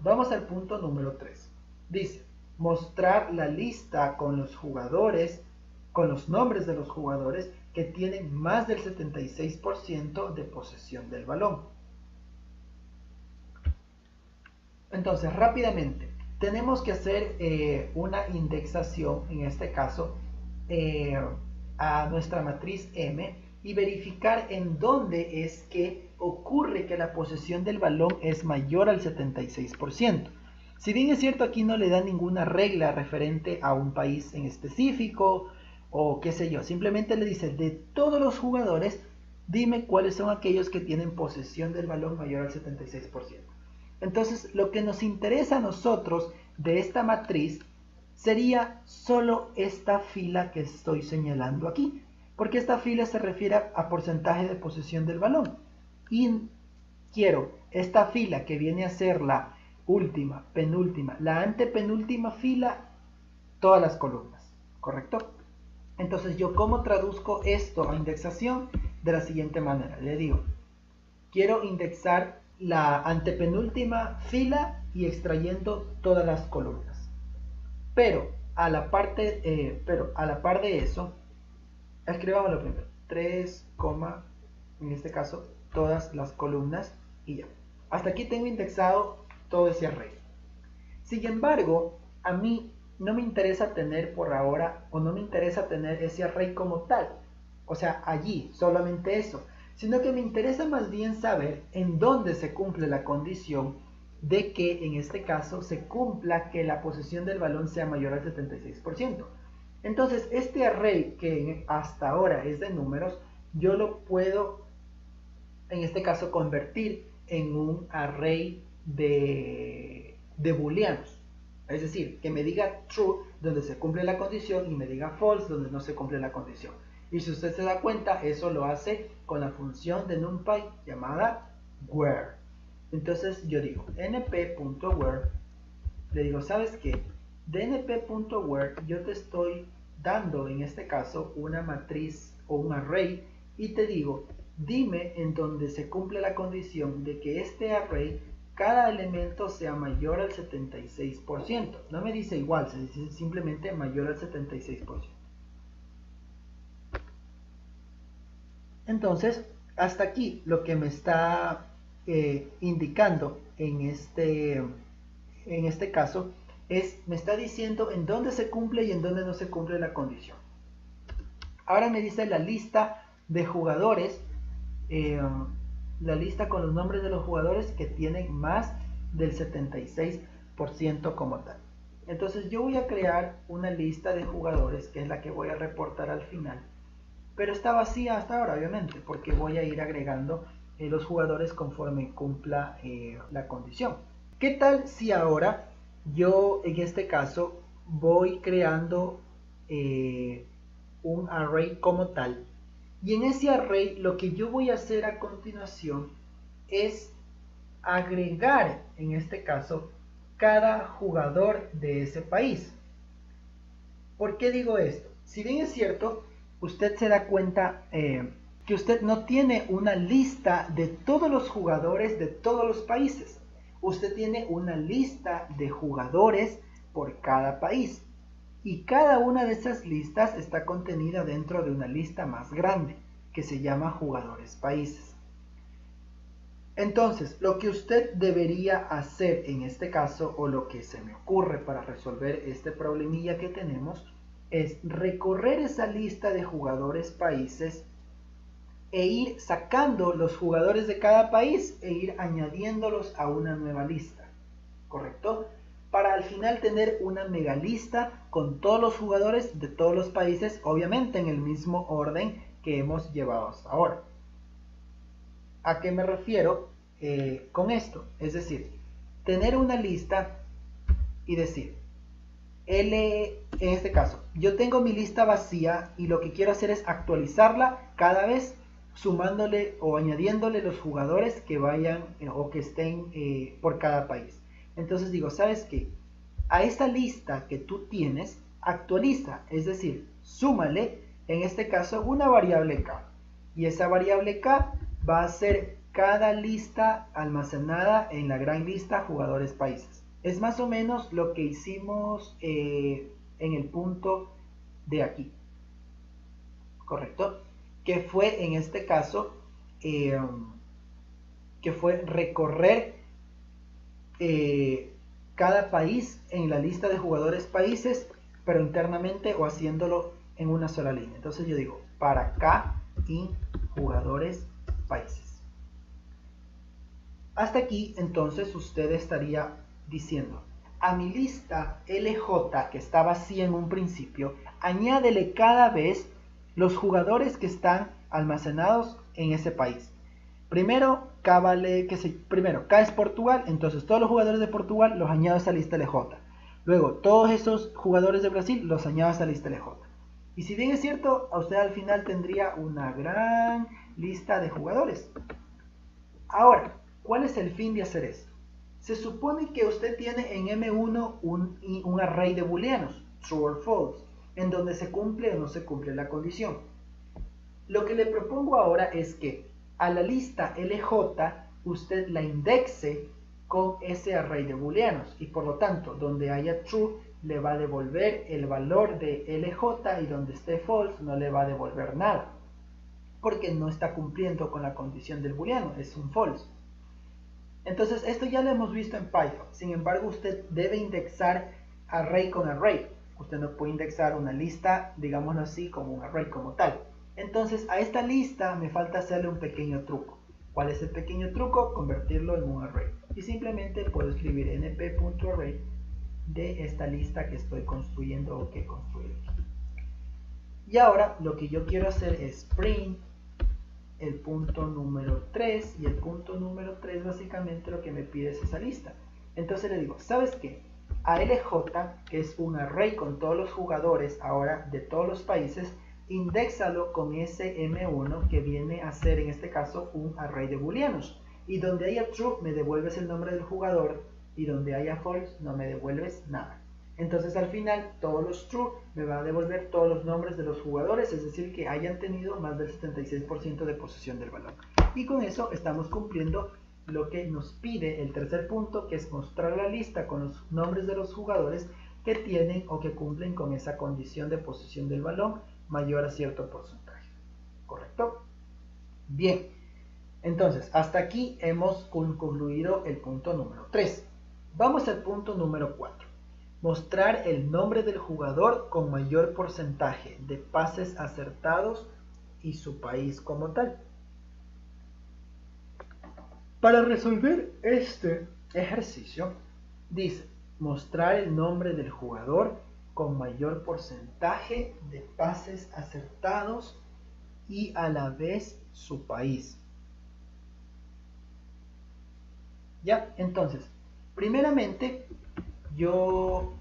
Vamos al punto número 3. Dice, mostrar la lista con los jugadores, con los nombres de los jugadores que tienen más del 76% de posesión del balón. Entonces, rápidamente, tenemos que hacer una indexación, en este caso, a nuestra matriz M y verificar en dónde es que ocurre que la posesión del balón es mayor al 76%. Si bien es cierto, aquí no le da ninguna regla referente a un país en específico o qué sé yo, simplemente le dice de todos los jugadores, dime cuáles son aquellos que tienen posesión del balón mayor al 76%. Entonces, lo que nos interesa a nosotros de esta matriz sería solo esta fila que estoy señalando aquí, porque esta fila se refiere a porcentaje de posesión del balón. Y quiero esta fila que viene a ser la última, penúltima, la antepenúltima fila, todas las columnas, ¿correcto? Entonces, ¿yo cómo traduzco esto a indexación? De la siguiente manera, le digo, quiero indexar la antepenúltima fila y extrayendo todas las columnas. Pero a la par de eso, escribámoslo primero. 3, en este caso, todas las columnas y ya. Hasta aquí tengo indexado todo ese array. Sin embargo, a mí no me interesa tener por ahora, o no me interesa tener ese array como tal. O sea, allí, solamente eso. Sino que me interesa más bien saber en dónde se cumple la condición de que en este caso se cumpla que la posesión del balón sea mayor al 76%. Entonces, este array que hasta ahora es de números, yo lo puedo, en este caso, convertir en un array de booleanos. Es decir, que me diga true donde se cumple la condición y me diga false donde no se cumple la condición. Y si usted se da cuenta, eso lo hace con la función de NumPy llamada where. Entonces yo digo np.where, le digo, ¿sabes qué? De np.where yo te estoy dando en este caso una matriz o un array y te digo, dime en donde se cumple la condición de que este array, cada elemento sea mayor al 76%. No me dice igual, se dice simplemente mayor al 76%. Entonces, hasta aquí lo que me está indicando en este caso es, me está diciendo en dónde se cumple y en dónde no se cumple la condición. Ahora me dice la lista de jugadores, la lista con los nombres de los jugadores que tienen más del 76% como tal. Entonces yo voy a crear una lista de jugadores, que es la que voy a reportar al final, pero está vacía hasta ahora, obviamente, porque voy a ir agregando los jugadores conforme cumpla la condición. ¿Qué tal si ahora yo, en este caso, voy creando un array como tal? Y en ese array lo que yo voy a hacer a continuación es agregar, en este caso, cada jugador de ese país. ¿Por qué digo esto? Si bien es cierto, usted se da cuenta que usted no tiene una lista de todos los jugadores de todos los países. Usted tiene una lista de jugadores por cada país. Y cada una de esas listas está contenida dentro de una lista más grande, que se llama jugadores países. Entonces, lo que usted debería hacer en este caso, o lo que se me ocurre para resolver este problemilla que tenemos, es recorrer esa lista de jugadores países e ir sacando los jugadores de cada país e ir añadiéndolos a una nueva lista, ¿correcto? Para al final tener una mega lista con todos los jugadores de todos los países, obviamente en el mismo orden que hemos llevado hasta ahora. ¿A qué me refiero con esto? Es decir, tener una lista y decir, en este caso, yo tengo mi lista vacía y lo que quiero hacer es actualizarla cada vez sumándole o añadiéndole los jugadores que vayan o que estén por cada país. Entonces digo, ¿sabes qué? A esta lista que tú tienes, actualiza, es decir, súmale, en este caso, una variable k. Y esa variable k va a ser cada lista almacenada en la gran lista jugadores países. Es más o menos lo que hicimos en el punto de aquí, ¿correcto? Que fue en este caso, que fue recorrer cada país en la lista de jugadores países, pero internamente o haciéndolo en una sola línea. Entonces yo digo, para K in jugadores países. Hasta aquí entonces usted estaría diciendo, a mi lista LJ que estaba así en un principio, añádele cada vez los jugadores que están almacenados en ese país. Primero K es Portugal, entonces todos los jugadores de Portugal los añado a esa lista LJ. Luego todos esos jugadores de Brasil los añado a esa lista LJ. Y si bien es cierto, a usted al final tendría una gran lista de jugadores. Ahora, ¿cuál es el fin de hacer esto? Se supone que usted tiene en M1 un array de booleanos, true or false, en donde se cumple o no se cumple la condición. Lo que le propongo ahora es que a la lista LJ usted la indexe con ese array de booleanos y por lo tanto donde haya true le va a devolver el valor de LJ y donde esté false no le va a devolver nada porque no está cumpliendo con la condición del booleano, es un false. Entonces esto ya lo hemos visto en Python, sin embargo usted debe indexar array con array. Usted no puede indexar una lista, digámoslo así, como un array como tal. Entonces a esta lista me falta hacerle un pequeño truco. ¿Cuál es el pequeño truco? Convertirlo en un array. Y simplemente puedo escribir np.array de esta lista que estoy construyendo o que construí. Y ahora lo que yo quiero hacer es print el punto número 3 y el punto número 3 básicamente lo que me pide es esa lista. Entonces le digo, ¿sabes qué? A LJ, que es un array con todos los jugadores ahora de todos los países, indéxalo con ese M1 que viene a ser en este caso un array de booleanos. Y donde haya true me devuelves el nombre del jugador y donde haya false no me devuelves nada. Entonces al final todos los true me van a devolver todos los nombres de los jugadores, es decir que hayan tenido más del 76% de posesión del balón. Y con eso estamos cumpliendo lo que nos pide el tercer punto, que es mostrar la lista con los nombres de los jugadores que tienen o que cumplen con esa condición de posesión del balón mayor a cierto porcentaje. ¿Correcto? Bien, entonces hasta aquí hemos concluido el punto número 3. Vamos al punto número 4. Mostrar el nombre del jugador con mayor porcentaje de pases acertados y su país como tal. Para resolver este ejercicio, dice mostrar el nombre del jugador con mayor porcentaje de pases acertados y a la vez su país. Ya, entonces, primeramente, yo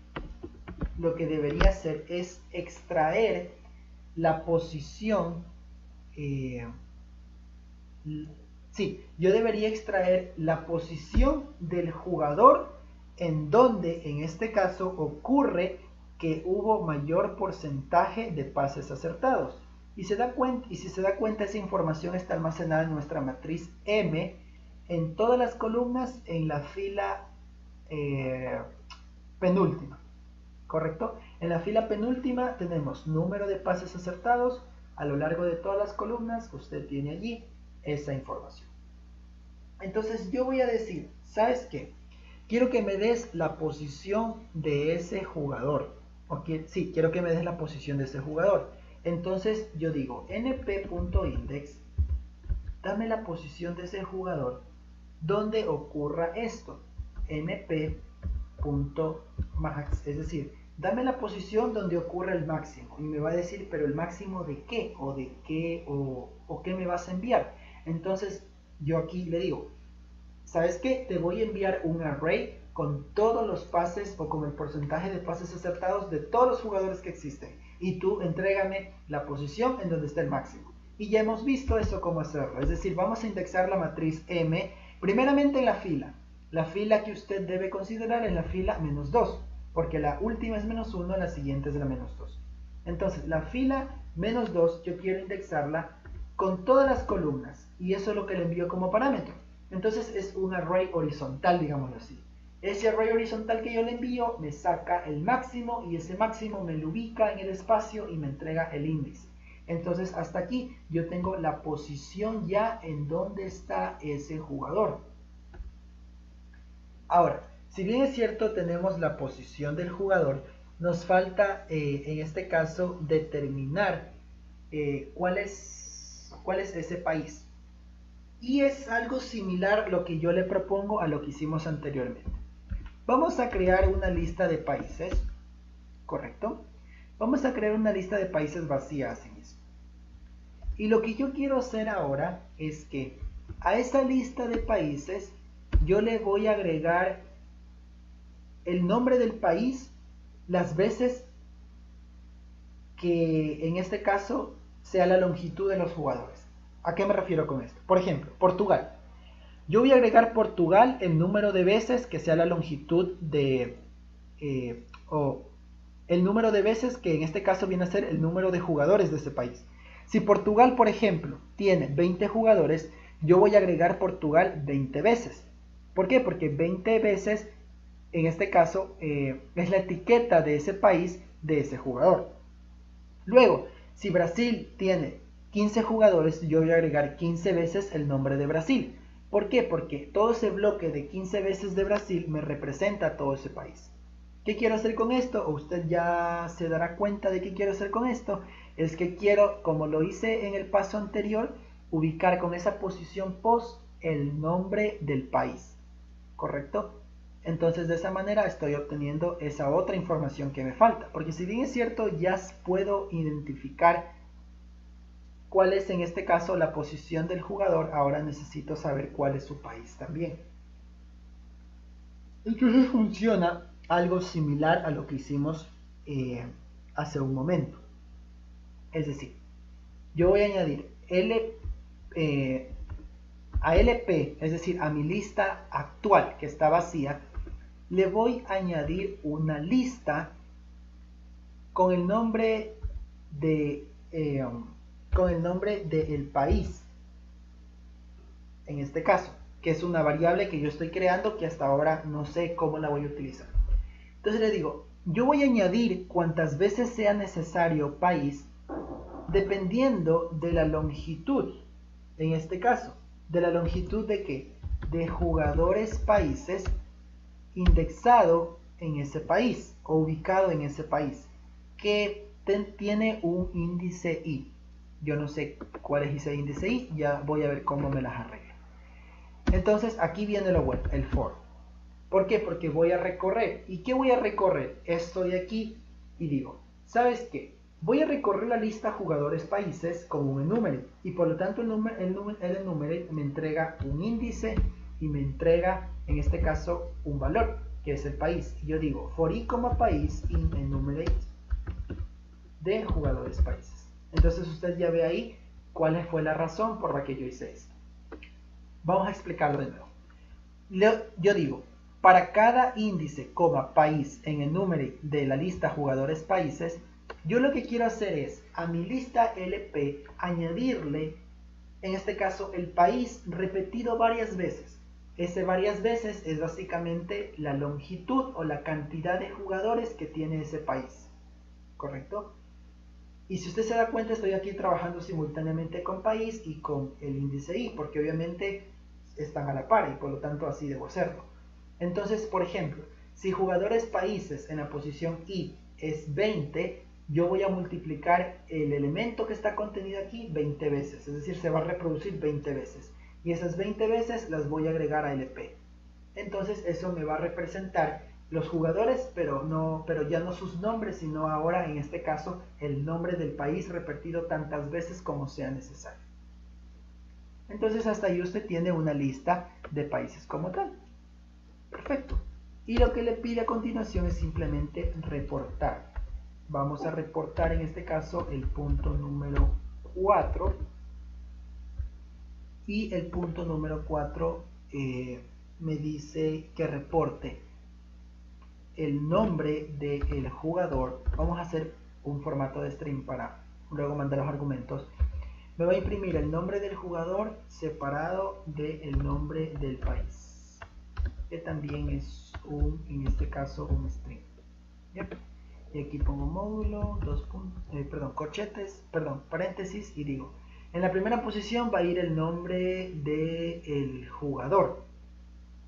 lo que debería hacer es extraer la posición, yo debería extraer la posición del jugador en donde en este caso ocurre que hubo mayor porcentaje de pases acertados. Y si se da cuenta, esa información está almacenada en nuestra matriz M en todas las columnas en la fila penúltima, ¿correcto? En la fila penúltima tenemos número de pases acertados. A lo largo de todas las columnas usted tiene allí esa información. Entonces yo voy a decir, ¿sabes qué? Quiero que me des la posición de ese jugador. Sí, quiero que me des la posición de ese jugador. Entonces yo digo np.index, dame la posición de ese jugador donde ocurra esto. np.max, es decir, dame la posición donde ocurra el máximo. Y me va a decir, pero el máximo de qué, o de qué, o qué me vas a enviar. Entonces yo aquí le digo, ¿sabes qué? Te voy a enviar un array con todos los pases o con el porcentaje de pases acertados de todos los jugadores que existen. Y tú entrégame la posición en donde está el máximo. Y ya hemos visto eso cómo hacerlo. Es decir, vamos a indexar la matriz M primeramente en la fila. La fila que usted debe considerar es la fila -2, porque la última es -1, la siguiente es la -2. Entonces, la fila -2 yo quiero indexarla con todas las columnas. y eso es lo que le envío como parámetro. Entonces es un array horizontal, digámoslo así. Ese array horizontal que yo le envío me saca el máximo y ese máximo me lo ubica en el espacio y me entrega el índice. Entonces hasta aquí yo tengo la posición ya en donde está ese jugador. Ahora, si bien es cierto tenemos la posición del jugador, nos falta en este caso determinar cuál es ese país. Y es algo similar lo que yo le propongo a lo que hicimos anteriormente. Vamos a crear una lista de países, ¿correcto? Vamos a crear una lista de países vacía así mismo. Y lo que yo quiero hacer ahora es que a esta lista de países yo le voy a agregar el nombre del país las veces que en este caso sea la longitud de los jugadores. ¿A qué me refiero con esto? Por ejemplo, Portugal. Yo voy a agregar Portugal el número de veces que sea la longitud de... o el número de veces que en este caso viene a ser el número de jugadores de ese país. Si Portugal, por ejemplo, tiene 20 jugadores, yo voy a agregar Portugal 20 veces. ¿Por qué? Porque 20 veces, en este caso, es la etiqueta de ese país, de ese jugador. Luego, si Brasil tiene 15 jugadores, yo voy a agregar 15 veces el nombre de Brasil. ¿Por qué? Porque todo ese bloque de 15 veces de Brasil me representa a todo ese país. ¿Qué quiero hacer con esto? O usted ya se dará cuenta de qué quiero hacer con esto. Es que quiero, como lo hice en el paso anterior, ubicar con esa posición post el nombre del país. ¿Correcto? Entonces de esa manera estoy obteniendo esa otra información que me falta. Porque si bien es cierto, ya puedo identificar cuál es en este caso la posición del jugador, ahora necesito saber cuál es su país también. Entonces funciona algo similar a lo que hicimos hace un momento. Es decir, yo voy a añadir a LP, es decir, a mi lista actual que está vacía, le voy a añadir una lista con el nombre de del país, en este caso, que es una variable que yo estoy creando que hasta ahora no sé cómo la voy a utilizar. Entonces le digo, yo voy a añadir cuantas veces sea necesario país dependiendo de la longitud, en este caso, de la longitud de ¿qué? De jugadores países indexado en ese país o ubicado en ese país que tiene un índice i. Yo no sé cuál es ese índice i, ya voy a ver cómo me las arreglo. Entonces aquí viene lo bueno, el for. ¿Por qué? Porque voy a recorrer. ¿Y qué voy a recorrer? Estoy aquí y digo, ¿sabes qué? Voy a recorrer la lista jugadores países como un enumerate y por lo tanto el enumerate me entrega un índice y me entrega en este caso un valor que es el país. Y yo digo for i, país in enumerate de jugadores países. Entonces usted ya ve ahí cuál fue la razón por la que yo hice esto. Vamos a explicarlo de nuevo. Yo digo, para cada índice, país en enumerate de la lista jugadores países, yo lo que quiero hacer es a mi lista LP añadirle, en este caso, el país repetido varias veces. Ese varias veces es básicamente la longitud o la cantidad de jugadores que tiene ese país. ¿Correcto? Y si usted se da cuenta, estoy aquí trabajando simultáneamente con país y con el índice i, porque obviamente están a la par y por lo tanto así debo hacerlo. Entonces, por ejemplo, si jugadores países en la posición i es 20, yo voy a multiplicar el elemento que está contenido aquí 20 veces, es decir, se va a reproducir 20 veces. Y esas 20 veces las voy a agregar a LP. Entonces eso me va a representar los jugadores, pero ya no sus nombres, sino ahora en este caso el nombre del país repetido tantas veces como sea necesario. Entonces hasta ahí usted tiene una lista de países como tal. Perfecto. Y lo que le pide a continuación es simplemente reportar. Vamos a reportar en este caso el punto número 4. Y el punto número 4 me dice que reporte el nombre del jugador. Vamos a hacer un formato de string para luego mandar los argumentos. me va a imprimir el nombre del jugador separado del nombre del país, que también es en este caso un string. ¿Bien? Y aquí pongo módulo, corchetes, paréntesis, y digo, en la primera posición va a ir el nombre del jugador.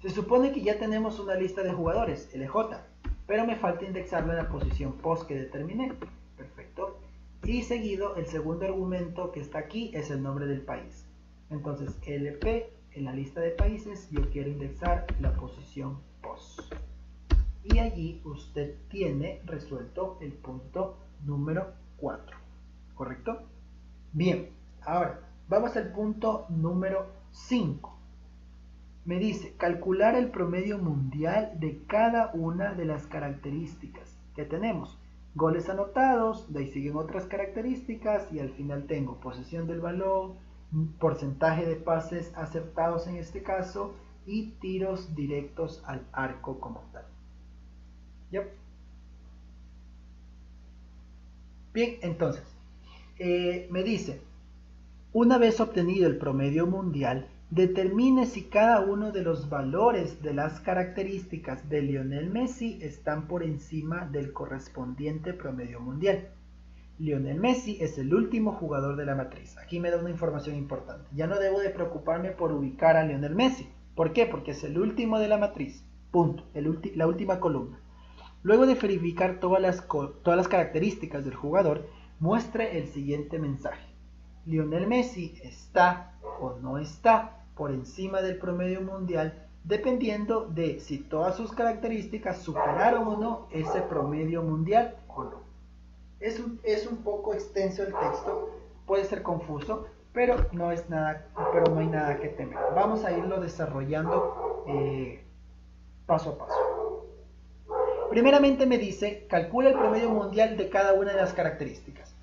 Se supone que ya tenemos una lista de jugadores, LJ, pero me falta indexarlo en la posición post que determiné. Perfecto. Y seguido, el segundo argumento que está aquí es el nombre del país. Entonces, LP, en la lista de países, yo quiero indexar la posición post. Y allí usted tiene resuelto el punto número 4. ¿Correcto? Bien, ahora vamos al punto número 5. Me dice, calcular el promedio mundial de cada una de las características que tenemos. Goles anotados, de ahí siguen otras características y al final tengo posesión del balón, porcentaje de pases acertados en este caso y tiros directos al arco como tal. ¿Yep? Bien, entonces, me dice, una vez obtenido el promedio mundial, determine si cada uno de los valores de las características de Lionel Messi están por encima del correspondiente promedio mundial. Lionel Messi es el último jugador de la matriz. Aquí me da una información importante. Ya no debo de preocuparme por ubicar a Lionel Messi. ¿Por qué? Porque es el último de la matriz. Punto. La última columna. Luego de verificar todas las características del jugador, muestre el siguiente mensaje. Lionel Messi está o no está por encima del promedio mundial dependiendo de si todas sus características superaron o no ese promedio mundial o no. Es un poco extenso el texto, puede ser confuso, pero no hay nada que temer. Vamos a irlo desarrollando paso a paso. Primeramente me dice, calcula el promedio mundial de cada una de las características.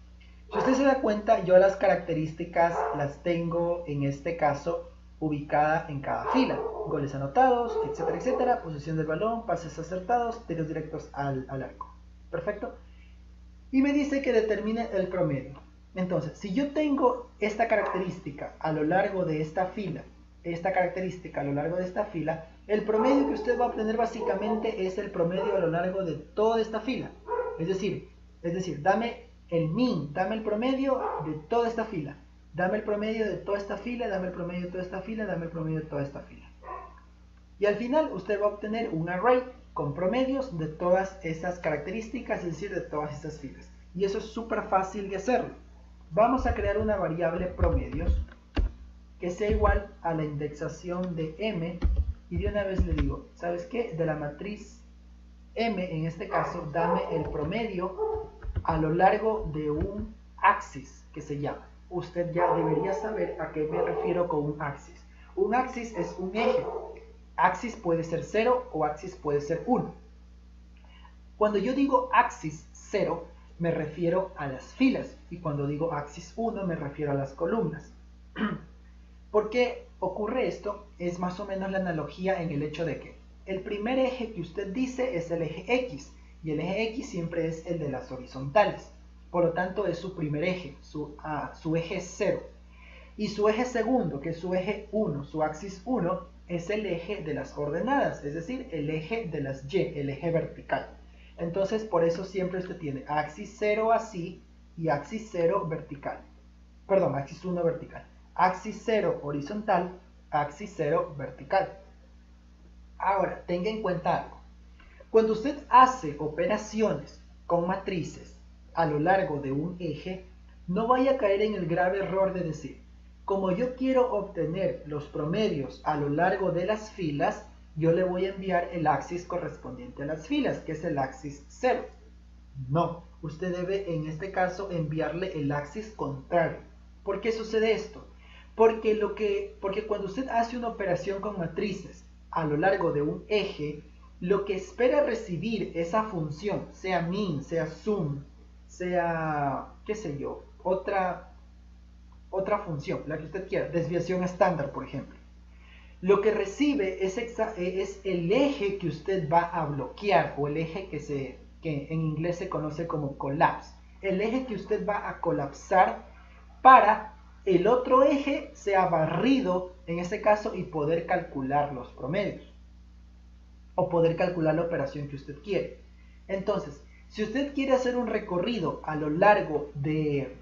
Si usted se da cuenta, yo las características las tengo en este caso ubicada en cada fila. Goles anotados, etcétera, etcétera, posesión del balón, pases acertados, tiros directos al arco. Perfecto. Y me dice que determine el promedio. Entonces, si yo tengo esta característica a lo largo de esta fila, el promedio que usted va a obtener básicamente es el promedio a lo largo de toda esta fila. Es decir, dame el min, dame el promedio de toda esta fila. Dame el promedio de toda esta fila, dame el promedio de toda esta fila, dame el promedio de toda esta fila. Y al final usted va a obtener un array con promedios de todas esas características, es decir, de todas estas filas. Y eso es súper fácil de hacerlo. Vamos a crear una variable promedios que sea igual a la indexación de m, y de una vez le digo, ¿sabes qué? De la matriz m, en este caso, dame el promedio a lo largo de un axis que se llama. Usted ya debería saber a qué me refiero con un axis. Un axis es un eje. Axis puede ser 0 o axis puede ser 1. Cuando yo digo axis 0, me refiero a las filas. Y cuando digo axis 1, me refiero a las columnas. ¿Por qué ocurre esto? Es más o menos la analogía en el hecho de que el primer eje que usted dice es el eje X. Y el eje X siempre es el de las horizontales. Por lo tanto, es su primer eje, su eje 0. Y su eje segundo, que es su eje 1, su axis 1, es el eje de las ordenadas, es decir, el eje de las Y, el eje vertical. Entonces, por eso siempre usted tiene axis 0 así y axis 0 vertical. Perdón, axis 1 vertical. Axis 0 horizontal, axis 0 vertical. Ahora, tenga en cuenta algo. Cuando usted hace operaciones con matrices a lo largo de un eje, no vaya a caer en el grave error de decir, como yo quiero obtener los promedios a lo largo de las filas, yo le voy a enviar el axis correspondiente a las filas, que es el axis 0. No, usted debe en este caso enviarle el axis contrario. ¿Por qué sucede esto? Porque cuando usted hace una operación con matrices a lo largo de un eje, lo que espera recibir esa función, sea min, sea sum, sea, qué sé yo, otra función, la que usted quiera, desviación estándar, por ejemplo. Lo que recibe es el eje que usted va a bloquear, o el eje que en inglés se conoce como collapse. El eje que usted va a colapsar para el otro eje sea barrido en este caso y poder calcular los promedios o poder calcular la operación que usted quiere. Entonces, si usted quiere hacer un recorrido a lo largo de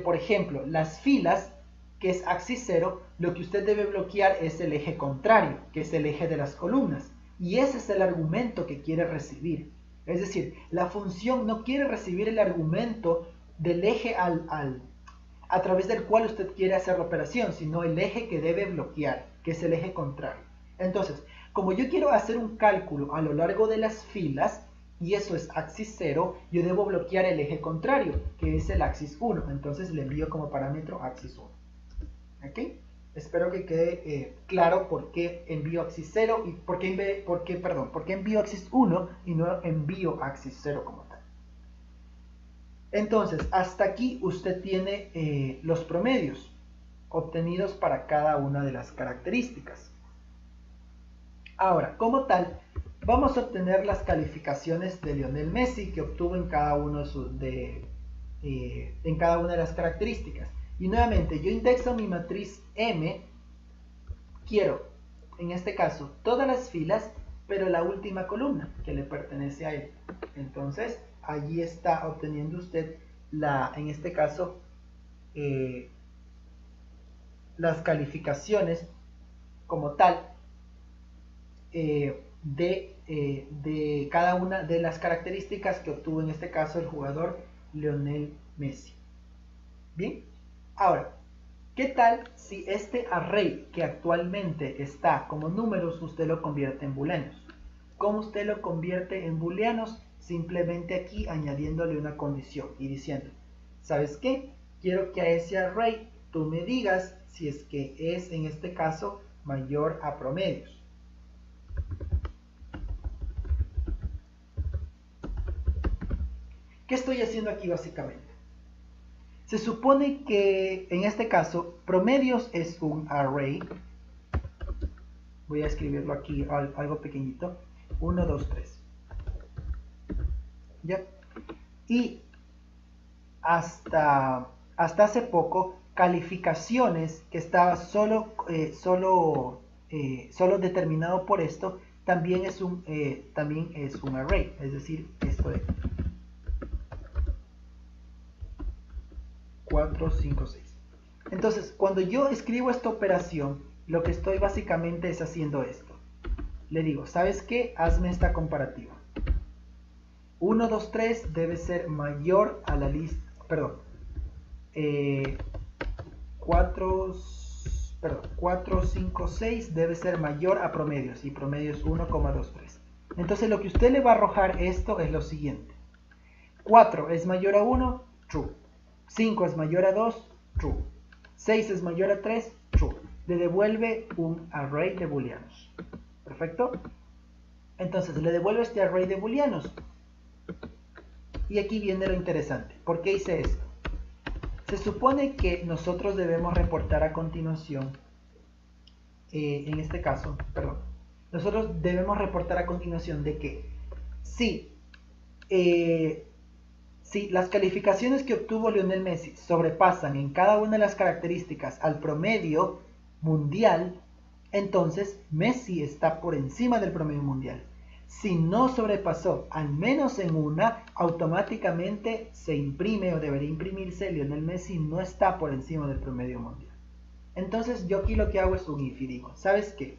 por ejemplo, las filas, que es axis 0, lo que usted debe bloquear es el eje contrario, que es el eje de las columnas. Y ese es el argumento que quiere recibir. Es decir, la función no quiere recibir el argumento del eje a través del cual usted quiere hacer la operación, sino el eje que debe bloquear, que es el eje contrario. Entonces, como yo quiero hacer un cálculo a lo largo de las filas, y eso es axis 0, yo debo bloquear el eje contrario, que es el axis 1. Entonces le envío como parámetro axis 1. ¿Ok? Espero que quede claro por qué envío axis 0 y por qué envío axis 1 y no envío axis 0 como tal. Entonces, hasta aquí usted tiene los promedios obtenidos para cada una de las características. Ahora, como tal, vamos a obtener las calificaciones de Lionel Messi que obtuvo en cada una de las características. Y nuevamente, yo indexo mi matriz M, quiero, en este caso, todas las filas, pero la última columna que le pertenece a él. Entonces, allí está obteniendo usted, en este caso, las calificaciones como tal de cada una de las características que obtuvo en este caso el jugador Lionel Messi. Bien, ahora, ¿qué tal si este array que actualmente está como números usted lo convierte en booleanos? ¿Cómo usted lo convierte en booleanos? Simplemente aquí añadiéndole una condición y diciendo, ¿sabes qué? Quiero que a ese array tú me digas si es que es en este caso mayor a promedios. ¿Qué estoy haciendo aquí básicamente? Se supone que en este caso promedios es un array. Voy a escribirlo aquí algo pequeñito. 1, 2, 3. ¿Ya? Y hasta hace poco, calificaciones que estaba solo determinado por esto, también es un array. Es decir, esto de 4, 5, 6. Entonces, cuando yo escribo esta operación, lo que estoy básicamente es haciendo esto. Le digo, ¿sabes qué? Hazme esta comparativa. 1, 2, 3 debe ser mayor a la lista, 4, 5, 6 debe ser mayor a promedios, y promedios 1,23. Entonces lo que usted le va a arrojar esto es lo siguiente. 4 es mayor a 1, true. 5 es mayor a 2, true. 6 es mayor a 3, true. Le devuelve un array de booleanos. ¿Perfecto? Entonces le devuelve este array de booleanos. Y aquí viene lo interesante. ¿Por qué hice esto? Se supone que nosotros debemos reportar a continuación, en este caso, nosotros debemos reportar a continuación de que si las calificaciones que obtuvo Lionel Messi sobrepasan en cada una de las características al promedio mundial, entonces Messi está por encima del promedio mundial. Si no sobrepasó al menos en una, automáticamente se imprime o debería imprimirse Lionel Messi no está por encima del promedio mundial. Entonces yo aquí lo que hago es un if y digo, ¿sabes qué?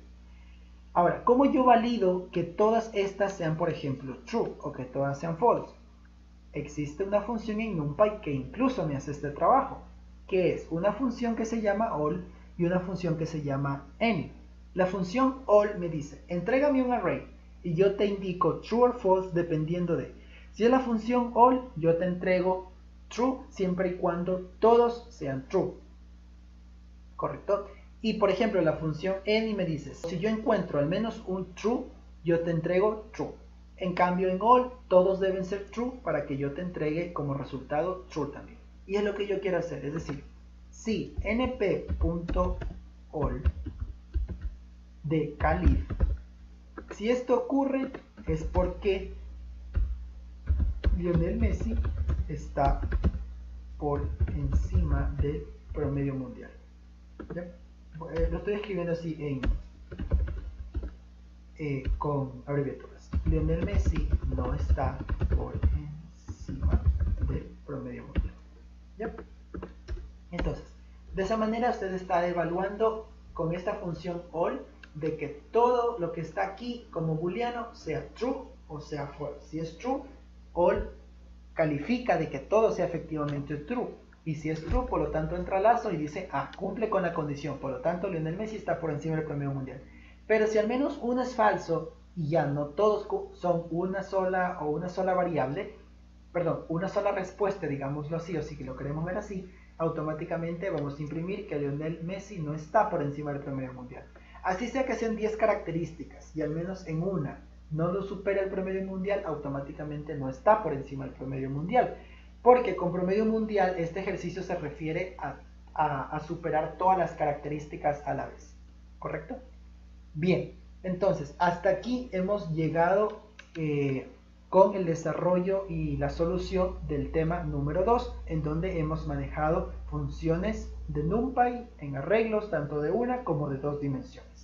Ahora, ¿cómo yo valido que todas estas sean, por ejemplo, true o que todas sean false? Existe una función en NumPy que incluso me hace este trabajo, que es una función que se llama all y una función que se llama any. La función all me dice, entrégame un array y yo te indico true or false dependiendo de. Si es la función all, yo te entrego true siempre y cuando todos sean true. ¿Correcto? Y por ejemplo, la función any me dice, si yo encuentro al menos un true, yo te entrego true. En cambio, en all, todos deben ser true para que yo te entregue como resultado true también. Y es lo que yo quiero hacer, es decir, si np.all de calif, si esto ocurre es porque Lionel Messi está por encima del promedio mundial. ¿Ya? Lo estoy escribiendo así con abreviaturas. Lionel Messi no está por encima del promedio mundial. ¿Ya? Entonces, de esa manera usted está evaluando con esta función all de que todo lo que está aquí como booleano sea true o sea false. Si es true, all califica de que todo sea efectivamente true. Y si es true, por lo tanto entra lazo y dice, cumple con la condición. Por lo tanto, Lionel Messi está por encima del promedio mundial. Pero si al menos uno es falso y ya no todos son una sola variable, perdón, una sola respuesta, digámoslo así, o si lo queremos ver así, automáticamente vamos a imprimir que Lionel Messi no está por encima del promedio mundial. Así sea que sean 10 características y al menos en una no lo supera el promedio mundial, automáticamente no está por encima del promedio mundial. Porque con promedio mundial este ejercicio se refiere a superar todas las características a la vez. ¿Correcto? Bien, entonces hasta aquí hemos llegado con el desarrollo y la solución del tema número 2, en donde hemos manejado funciones de NumPy en arreglos tanto de una como de dos dimensiones.